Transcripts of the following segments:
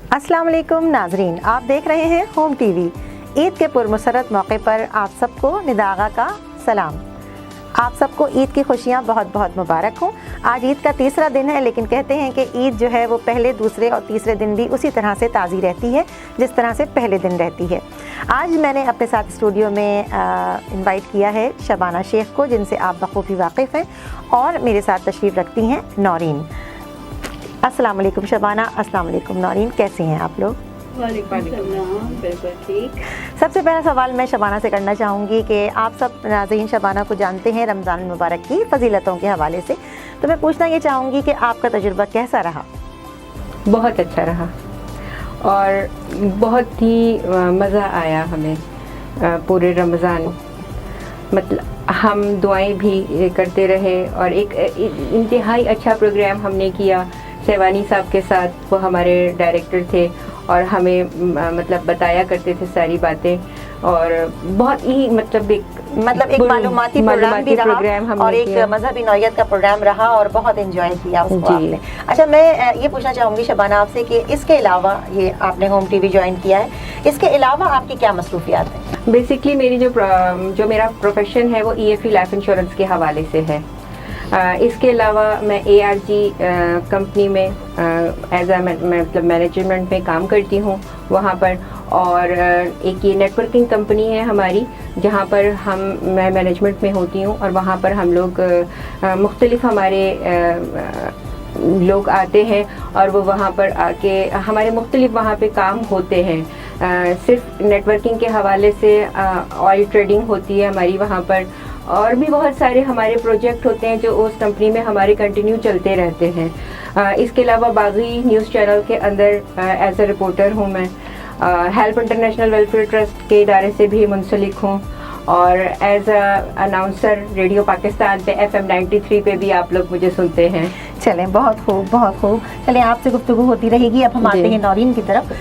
अस्सलाम वालेकुम नाजरीन, आप देख रहे हैं होम टीवी। ईद के पुरमसरत मौके पर आप सबको निदागा का सलाम। आप सबको ईद की खुशियाँ बहुत बहुत मुबारक हों। आज ईद का तीसरा दिन है, लेकिन कहते हैं कि ईद जो है वो पहले, दूसरे और तीसरे दिन भी उसी तरह से ताज़ी रहती है जिस तरह से पहले दिन रहती है। आज मैंने अपने साथ स्टूडियो में इनवाइट किया है शबाना शेख को, जिनसे आप बखूबी वाकिफ़ हैं, और मेरे साथ तशरीफ़ रखती हैं नौरीन। अस्सलाम वालेकुम शबाना, अस्सलाम वालेकुम नौरीन, कैसी हैं आप लोग? वालेकुम सलाम, बिल्कुल ठीक। सबसे पहला सवाल मैं शबाना से करना चाहूँगी कि आप सब नाज़रीन शबाना को जानते हैं रमज़ान मुबारक की फ़जीलतों के हवाले से, तो मैं पूछना ये चाहूँगी कि आपका तजुर्बा कैसा रहा? बहुत अच्छा रहा और बहुत ही मज़ा आया हमें पूरे रमज़ान। मतलब हम दुआएं भी करते रहे और एक इंतहाई अच्छा प्रोग्राम हमने किया सेवानी साहब के साथ। वो हमारे डायरेक्टर थे और हमें मतलब बताया करते थे सारी बातें, और बहुत ही मतलब एक मालूमाती प्रोग्राम भी रहा और एक मजहबी नौयत का प्रोग्राम रहा और बहुत एंजॉय किया उसको आपने। अच्छा, मैं ये पूछना चाहूँगी शबाना आपसे कि इसके अलावा, ये आपने होम टीवी ज्वाइन किया है, इसके अलावा आपकी क्या मसरूफियात हैं? बेसिकली मेरी जो मेरा प्रोफेशन है वो EFE लाइफ इंश्योरेंस के हवाले से है। इसके अलावा मैं ARG कंपनी में एज अ मतलब मैनेजमेंट में काम करती हूँ वहाँ पर, और एक ये नेटवर्किंग कंपनी है हमारी जहाँ पर मैं मैनेजमेंट में होती हूँ, और वहाँ पर हम लोग मुख्तलिफ हमारे लोग आते हैं और वो वहाँ पर आके हमारे मुख्तलिफ वहाँ पे काम होते हैं। सिर्फ नेटवर्किंग के हवाले से ऑयल ट्रेडिंग होती है हमारी वहाँ पर, और भी बहुत सारे हमारे प्रोजेक्ट होते हैं जो उस कंपनी में हमारे कंटिन्यू चलते रहते हैं। इसके अलावा बागी न्यूज़ चैनल के अंदर एज अ रिपोर्टर हूँ मैं। हेल्प इंटरनेशनल वेलफेयर ट्रस्ट के इदारे से भी मुंसलिक हूँ, और as a announcer radio Pakistan पे FM 93 पे भी आप लोग मुझे सुनते हैं। चलें, बहुत खूब, बहुत खूब। चलें, आपसे गुफ्तगू होती रहेगी। अब हम आते हैं नौरीन की तरफ।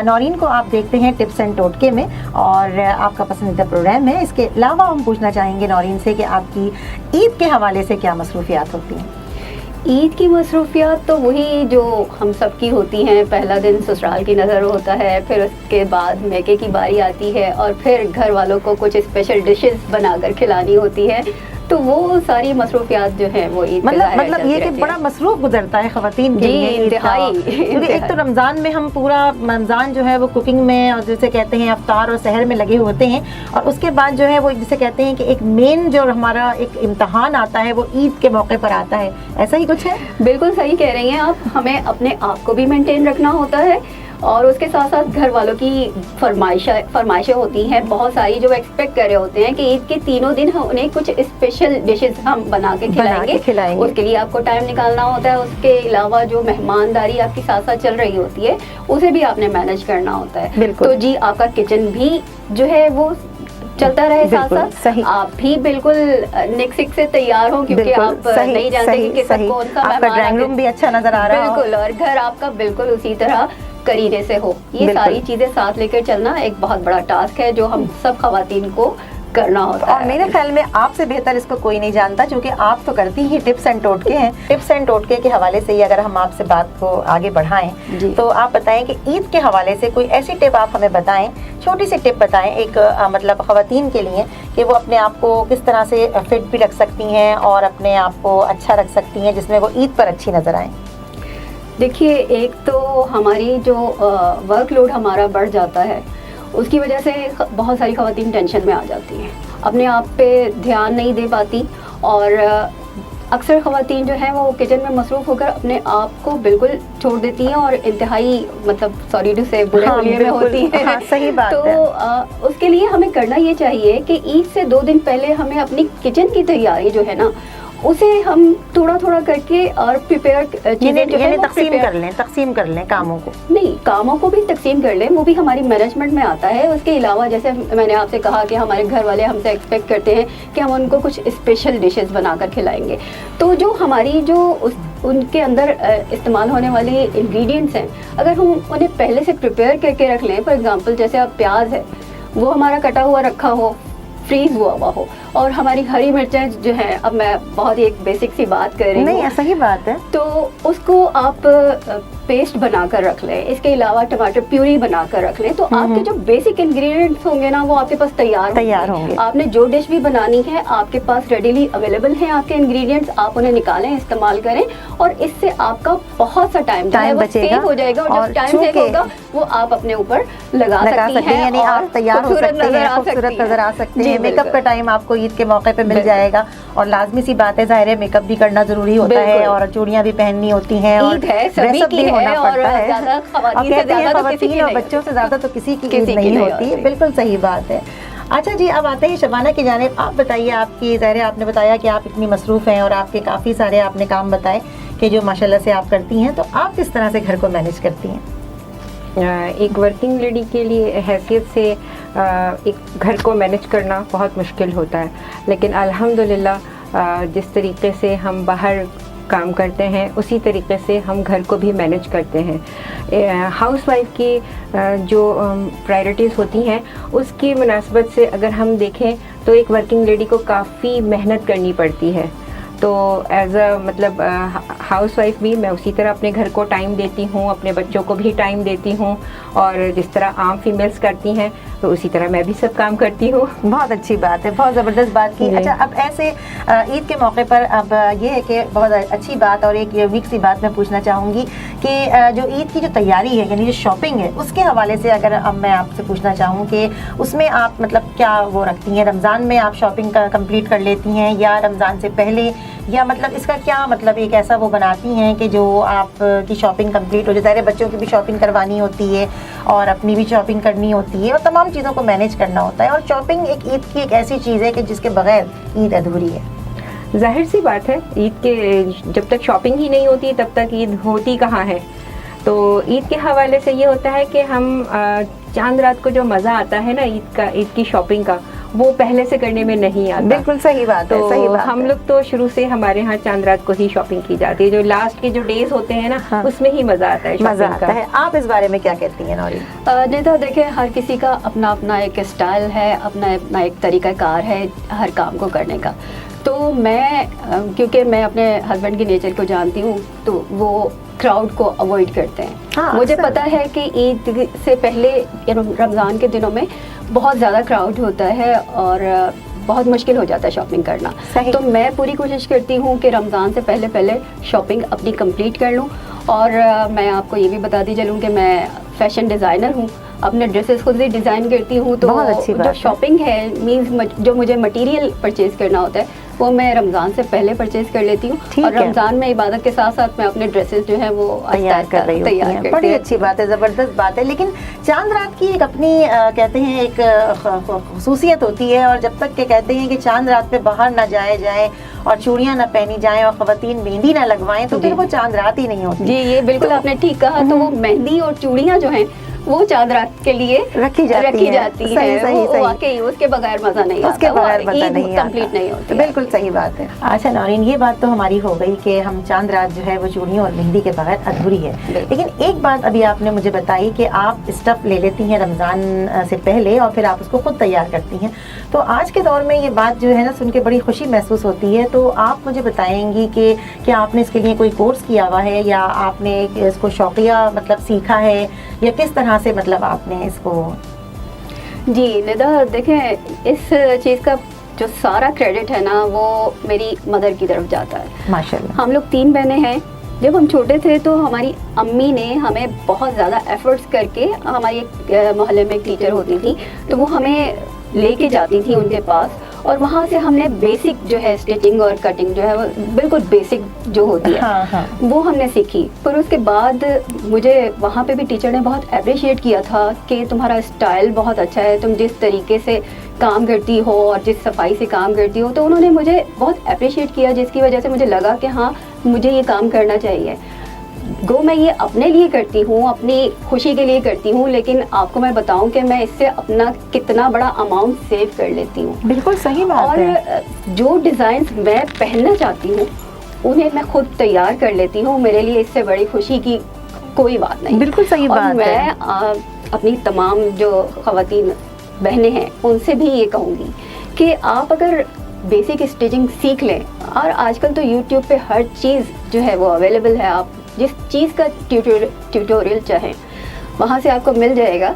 नौरीन को आप देखते हैं टिप्स एंड टोटके में, और आपका पसंदीदा प्रोग्राम है। इसके अलावा हम पूछना चाहेंगे नौरीन से कि आपकी ईद के हवाले से क्या मसरूफियात होती हैं? ईद की मसरूफियात तो वही जो हम सब की होती हैं। पहला दिन ससुराल की नज़र होता है, फिर उसके बाद मैके की बारी आती है, और फिर घर वालों को कुछ स्पेशल डिशेस बनाकर खिलानी होती है। तो वो सारी मसरूफियात जो हैं वो ईद मतलब ये कि बड़ा मसरूफ गुजरता है ख़वातीन के लिए इंतहाई। क्योंकि एक तो रमज़ान में हम पूरा रमज़ान जो है वो कुकिंग में, और जैसे कहते हैं अफ्तार और सहर में लगे होते हैं, और उसके बाद जो है वो जिसे कहते हैं कि एक मेन जो हमारा एक इम्तहान आता है वो ईद के मौके पर आता है। ऐसा ही कुछ है? बिल्कुल सही कह रही हैं आप। हमें अपने आप को भी मेंटेन रखना होता है, और उसके साथ साथ घर वालों की फरमाइशें होती हैं बहुत सारी, जो एक्सपेक्ट कर रहे होते हैं कि ईद के तीनों दिन हम उन्हें कुछ स्पेशल डिशेस हम बना के खिलाएंगे। उसके लिए आपको टाइम निकालना होता है। उसके अलावा जो मेहमानदारी आपकी साथ साथ चल रही होती है उसे भी आपने मैनेज करना होता है। तो जी, आपका किचन भी जो है वो चलता रहे साथ साथ। आप भी बिल्कुल नेक्स्ट से तैयार हो, क्योंकि आप नहीं जानते कि कौन सा मेहमान। ड्राइंग रूम भी अच्छा नजर आ रहा है, बिल्कुल, और घर आपका बिल्कुल उसी तरह करीने से हो। ये सारी चीजें साथ लेकर चलना एक बहुत बड़ा टास्क है जो हम सब खवातीन को करना होता है। और मेरे ख्याल में आपसे बेहतर इसको कोई नहीं जानता, क्योंकि आप तो करती ही टिप्स एंड टोटके हैं। टिप्स एंड टोटके के हवाले से ही अगर हम आपसे बात को आगे बढ़ाएं, तो आप बताएं कि ईद के हवाले से कोई ऐसी टिप आप हमें बताएं, छोटी सी टिप बताएं एक मतलब खवातीन के लिए, कि वो अपने आप को किस तरह से फिट भी रख सकती हैं और अपने आप को अच्छा रख सकती हैं जिसमें वो ईद पर अच्छी नजर आए। देखिए, एक तो हमारी जो वर्कलोड हमारा बढ़ जाता है, उसकी वजह से बहुत सारी ख़वातीन टेंशन में आ जाती हैं, अपने आप पे ध्यान नहीं दे पाती, और अक्सर ख़वातीन जो हैं वो किचन में मसरूफ़ होकर अपने आप को बिल्कुल छोड़ देती हैं और इंतहाई मतलब सॉरी टू से बुरे हुलिये में होती हैं। हाँ, सही बात तो है। उसके लिए हमें करना ये चाहिए कि ईद से 2 दिन पहले हमें अपनी किचन की तैयारी जो है ना, उसे हम थोड़ा थोड़ा करके और प्रिपेयर तकसीम कर लें कामों को। नहीं, कामों को भी तकसीम कर लें, वो भी हमारी मैनेजमेंट में आता है। उसके अलावा जैसे मैंने आपसे कहा कि हमारे घर वाले हमसे एक्सपेक्ट करते हैं कि हम उनको कुछ स्पेशल डिशेस बनाकर खिलाएंगे, तो जो हमारी जो उनके अंदर इस्तेमाल होने वाले इंग्रेडिएंट्स हैं, अगर हम उन्हें पहले से प्रिपेयर करके रख लें, फॉर एग्जांपल जैसे अब प्याज है वो हमारा कटा हुआ रखा हो, फ्रीज हुआ हुआ हो। और हमारी हरी मिर्चें जो हैं, अब मैं बहुत ही एक बेसिक सी बात कर रही नहीं, हूँ, ऐसा ही बात है। तो उसको आप पेस्ट बनाकर रख लें। इसके अलावा टमाटर प्यूरी बनाकर रख लें, तो आपके जो बेसिक इंग्रेडिएंट्स होंगे ना, वो आपके पास तैयार होंगे। आपने जो डिश भी बनानी है, आपके पास रेडीली अवेलेबल हैं आपके इंग्रेडिएंट्स, आप उन्हें निकालें, इस्तेमाल करें, और इससे आपका बहुत सा टाइम बचेगा, सेव हो जाएगा। और जब टाइम सेव होगा, वो आप अपने ऊपर लगा सकती हैं, यानी आप तैयार हो सकते हैं, खूबसूरत नजर आ सकते हैं। मेकअप का टाइम आपको ईद के मौके पे मिल जाएगा, और लाजमी सी बात है, जाहिर है मेकअप भी करना जरूरी होता है, और चूड़ियां भी पहननी होती हैं, और ड्रेसअप भी होना पड़ता है। खवातीन और बच्चों से ज्यादा तो किसी की ईद नहीं होती। बिल्कुल सही बात है। अच्छा जी, अब आते हैं शबाना की जानिब। आप बताइए, आपकी ज़ाहिर है आपने बताया कि आप इतनी मसरूफ़ हैं और आपके काफ़ी सारे आपने काम बताए कि जो माशाल्लाह से आप करती हैं, तो आप किस तरह से घर को मैनेज करती हैं? एक वर्किंग लेडी के लिए हैसियत से एक घर को मैनेज करना बहुत मुश्किल होता है, लेकिन अल्हम्दुलिल्लाह जिस तरीके से हम बाहर काम करते हैं, उसी तरीके से हम घर को भी मैनेज करते हैं। हाउसवाइफ की जो प्रायोरिटीज़ होती हैं, उसकी मुनासबत से अगर हम देखें तो एक वर्किंग लेडी को काफ़ी मेहनत करनी पड़ती है। तो एज अ मतलब हाउसवाइफ भी मैं उसी तरह अपने घर को टाइम देती हूँ, अपने बच्चों को भी टाइम देती हूँ, और जिस तरह आम फीमेल्स करती हैं, तो उसी तरह मैं भी सब काम करती हूँ। बहुत अच्छी बात है, बहुत ज़बरदस्त बात की। अच्छा, अब ऐसे ईद के मौके पर अब ये है कि बहुत अच्छी बात और एक यूनिक सी बात मैं पूछना चाहूँगी कि जो ईद की जो तैयारी है, यानी जो शॉपिंग है, उसके हवाले से अगर अब मैं आपसे पूछना चाहूँ कि उसमें आप मतलब क्या वो रखती हैं? रमज़ान में आप शॉपिंग कंप्लीट कर लेती हैं, या रमज़ान से पहले, या मतलब इसका क्या मतलब एक ऐसा वो बनाती हैं कि जो आप की शॉपिंग कंप्लीट हो जाए? ज़ाहिर है बच्चों की भी शॉपिंग करवानी होती है और अपनी भी शॉपिंग करनी होती है, और तमाम चीज़ों को मैनेज करना होता है, और शॉपिंग एक ईद की एक ऐसी चीज़ है कि जिसके बगैर ईद अधूरी है। जाहिर सी बात है, ईद के जब तक शॉपिंग ही नहीं होती तब तक ईद होती कहाँ है। तो ईद के हवाले से ये होता है कि हम चांद रात को जो मज़ा आता है ना ईद की शॉपिंग का, वो पहले से करने में नहीं आता। बिल्कुल सही बात है, सही बात हम लोग तो शुरू से हमारे यहाँ चांद रात को ही शॉपिंग की जाती है। जो लास्ट के जो डेज होते हैं ना, हाँ, उसमें ही मज़ा आता है, मज़ा आता है। आप इस बारे में क्या कहती हैं नौरीन? नेता, देखिए, हर किसी का अपना अपना एक स्टाइल है, अपना अपना एक तरीक़ाकार है हर काम को करने का। तो मैं क्योंकि मैं अपने हस्बैंड की नेचर को जानती हूँ, तो वो क्राउड को अवॉइड करते हैं। हाँ, मुझे पता है कि ईद से पहले रमज़ान के दिनों में बहुत ज़्यादा क्राउड होता है और बहुत मुश्किल हो जाता है शॉपिंग करना। तो मैं पूरी कोशिश करती हूँ कि रमज़ान से पहले शॉपिंग अपनी कंप्लीट कर लूँ। और मैं आपको ये भी बताती चलूँ कि मैं फ़ैशन डिज़ाइनर हूँ, अपने ड्रेसेस खुद ही डिज़ाइन करती हूँ। तो जो शॉपिंग है, मीन्स जो मुझे मटेरियल परचेज़ करना होता है, वो मैं रमज़ान से पहले परचेज कर लेती हूँ, और रमज़ान में इबादत के साथ साथ मैं अपने ड्रेसेस जो है वो तैयार कर रही हूँ। बड़ी अच्छी बात है, ज़बरदस्त बात है। लेकिन चांद रात की एक अपनी कहते हैं एक खुसूसियत होती है, और जब तक के कहते हैं कि चांद रात पे बाहर ना जाए और चूड़ियाँ ना पहनी जाएं और ख़वातीन मेहंदी ना लगवाएं, तो फिर वो चांद रात ही नहीं होती। जी, ये बिल्कुल आपने ठीक कहा। तो वो मेहंदी और चूड़ियाँ जो हैं वो चांद रात के लिए रखी जाती है। सही। वाकई उसके बगैर मजा नहीं आता, उसके बगैर मजा नहीं आता, कंप्लीट नहीं होती। बिल्कुल सही बात है। अच्छा नौरीन, ये बात तो हमारी हो गई कि हम चांद रात जो है वो चूड़ियों और मेहंदी के बगैर अधूरी है। लेकिन एक बात अभी आपने मुझे बताई कि आप स्टफ ले लेती हैं रमज़ान से पहले और फिर आप उसको खुद तैयार करती हैं। तो आज के दौर में ये बात जो है ना, सुन के बड़ी खुशी महसूस होती है। तो आप मुझे बताएंगी कि क्या आपने इसके लिए कोई कोर्स किया हुआ है, या आपने इसको शौकिया मतलब सीखा है, या किस तरह से मतलब आपने इसको? जी निदा, देखें, इस चीज़ का जो सारा क्रेडिट है ना, वो मेरी मदर की तरफ जाता है। माशाल्लाह। हम लोग 3 बहनें हैं। जब हम छोटे थे तो हमारी अम्मी ने हमें बहुत ज़्यादा एफर्ट्स करके, हमारी एक मोहल्ले में एक टीचर होती थी, तो वो हमें लेके जाती थी उनके पास, और वहाँ से हमने बेसिक जो है स्टिचिंग और कटिंग जो है वो बिल्कुल बेसिक जो होती है, वो हमने सीखी। पर उसके बाद मुझे वहाँ पे भी टीचर ने बहुत अप्रिशिएट किया था कि तुम्हारा स्टाइल बहुत अच्छा है, तुम जिस तरीके से काम करती हो और जिस सफाई से काम करती हो। तो उन्होंने मुझे बहुत अप्रिशिएट किया, जिसकी वजह से मुझे लगा कि हाँ, मुझे ये काम करना चाहिए। मैं ये अपने लिए करती हूँ, अपनी खुशी के लिए करती हूँ, लेकिन आपको मैं बताऊँ कि मैं इससे अपना कितना बड़ा अमाउंट सेव कर लेती हूँ। बिल्कुल सही बात है। और जो डिज़ाइंस मैं पहनना चाहती हूँ उन्हें मैं खुद तैयार कर लेती हूँ। मेरे लिए इससे बड़ी खुशी की कोई बात नहीं। बिल्कुल सही बात है। मैं अपनी तमाम जो ख़वातीन बहनें हैं उनसे भी ये कहूँगी कि आप अगर बेसिक स्टिचिंग सीख लें, और आजकल तो यूट्यूब पे हर चीज़ जो है वो अवेलेबल है, आप जिस चीज़ का ट्यूटोरियल चाहें वहाँ से आपको मिल जाएगा।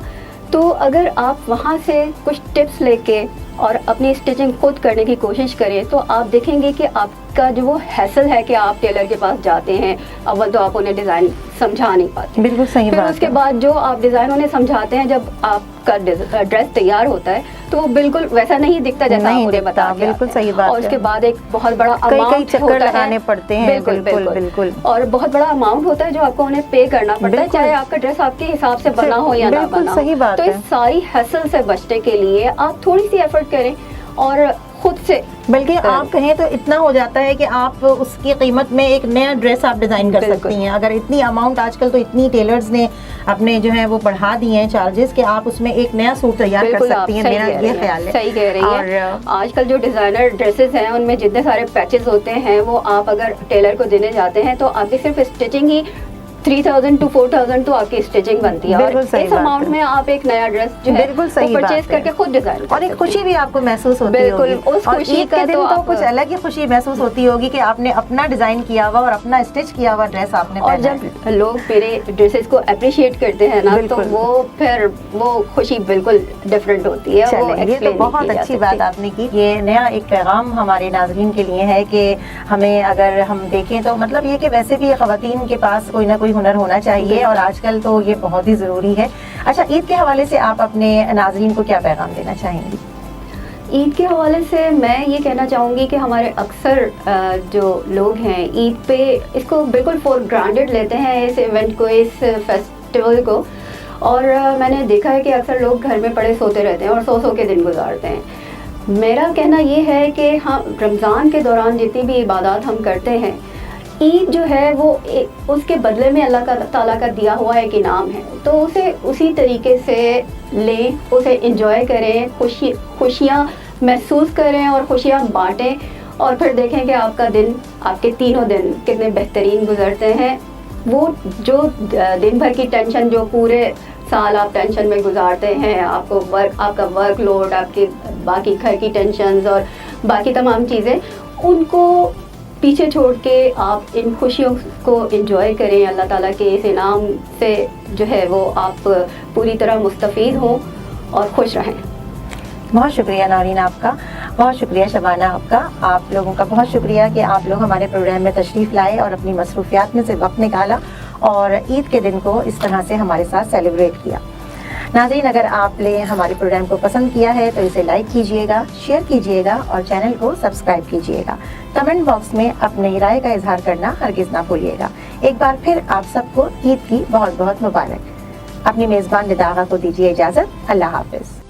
तो अगर आप वहाँ से कुछ टिप्स लेके और अपनी स्टिचिंग खुद करने की कोशिश करें तो आप देखेंगे कि आपका जो वो हैसल है कि आप टेलर के पास जाते हैं, अव्वल तो आप उन्हें डिज़ाइन समझा नहीं पाते, बिल्कुल सही फिर बात उसके है। बाद जो आप डिज़ाइन उन्हें समझाते हैं, जब आपका ड्रेस तैयार होता है तो वो बिल्कुल वैसा नहीं दिखता जैसा आप नहीं उन्हें दिखता, बता के बिल्कुल आते हैं। सही बात और उसके है। बाद एक बहुत बड़ा कई अमाउंट चक्कर होता है, लगाने पड़ते हैं, बिल्कुल। और बहुत बड़ा अमाउंट होता है जो आपको उन्हें पे करना पड़ता है, बिल्कुल। चाहे आपका ड्रेस आपके हिसाब से बना हो या ना बिल्कुल बना सही हो। बात तो है। इस सारी हसल से बचने के लिए आप थोड़ी सी एफर्ट करें और खुद से बल्कि आप कहें तो इतना हो जाता है कि आप उसकी कीमत में एक नया ड्रेस आप डिज़ाइन कर बिल्कुल। सकती हैं। अगर इतनी अमाउंट आजकल तो इतनी टेलर्स ने अपने जो है वो बढ़ा दिए हैं चार्जेस कि आप उसमें एक नया सूट तैयार कर बिल्कुल आप सकती हैं। सही मेरा कह ये रही हैं, ख्याल है। सही कह रही और हैं। आजकल जो डिज़ाइनर ड्रेसेस हैं उनमें जितने सारे पैचेस होते हैं वो आप अगर टेलर को देने जाते हैं तो आपकी सिर्फ स्टिचिंग ही 3000 to 4000 तो आपकी स्टिचिंग बनती है, बिल्कुल और सही इस बात अमाउंट है। में आप एक नया ड्रेस जो है बिल्कुल वो सही परचेज बात है। करके खुद डिजाइन और एक खुशी भी आपको महसूस होती बिल्कुल, होगी। उस और खुशी ईद का के दिन तो तो आप- कुछ अलग ही खुशी महसूस होती होगी कि आपने अपना डिजाइन किया हुआ और अपना स्टिच किया हुआ ड्रेस आपने और पहना जब है। लोग मेरे ड्रेसेस को अप्रिशिएट करते हैं ना तो बिल्कुल। वो खुशी बिल्कुल डिफरेंट होती है। वो चलें, ये तो explain नहीं बहुत की जा अच्छी सकती। बात आपने की। ये नया एक पैगाम हमारे नाज़रीन के लिए है कि हमें अगर हम देखें तो मतलब ये कि वैसे भी ख़वातीन के पास कोई ना कोई हुनर होना चाहिए और आजकल तो ये बहुत ही ज़रूरी है। अच्छा, ईद के हवाले से आप अपने नाज़रीन को क्या पैगाम देना चाहेंगी? ईद के हवाले से मैं ये कहना चाहूँगी कि हमारे अक्सर जो लोग हैं ईद पे इसको बिल्कुल फॉर ग्रांटेड लेते हैं, इस इवेंट को, इस फेस्टिवल को। और मैंने देखा है कि अक्सर लोग घर में पड़े सोते रहते हैं और सौ के दिन गुजारते हैं। मेरा कहना ये है कि हम रमज़ान के दौरान जितनी भी इबादत हम करते हैं, ईद जो है वो उसके बदले में अल्लाह का ताला का दिया हुआ एक इनाम है, तो उसे उसी तरीके से लें, उसे इंजॉय करें, खुशियाँ महसूस करें और खुशियाँ बांटें, और फिर देखें कि आपका दिन, आपके तीनों दिन कितने बेहतरीन गुजरते हैं। वो जो दिन भर की टेंशन जो पूरे साल आप टेंशन में गुजारते हैं, आपका वर्कलोड, आपके बाकी घर की टेंशन्स और बाकी तमाम चीज़ें, उनको पीछे छोड़ के आप इन खुशियों को एंजॉय करें। अल्लाह ताला के इस इनाम से जो है वो आप पूरी तरह मुस्तफ़ीद हों और खुश रहें। बहुत शुक्रिया नारीन आपका, बहुत शुक्रिया शबाना आपका। आप लोगों का बहुत शुक्रिया कि आप लोग हमारे प्रोग्राम में तशरीफ़ लाए और अपनी मसरूफियात में से वक्त निकाला और ईद के दिन को इस तरह से हमारे साथ सेलिब्रेट किया। नाज़रीन, अगर आपने हमारे प्रोग्राम को पसंद किया है तो इसे लाइक कीजिएगा, शेयर कीजिएगा और चैनल को सब्सक्राइब कीजिएगा। कमेंट बॉक्स में अपनी राय का इजहार करना हरगिज़ ना भूलिएगा। एक बार फिर आप सबको ईद की बहुत बहुत मुबारक। अपनी मेज़बान निदागा को दीजिए इजाज़त। अल्लाह हाफ़िज़।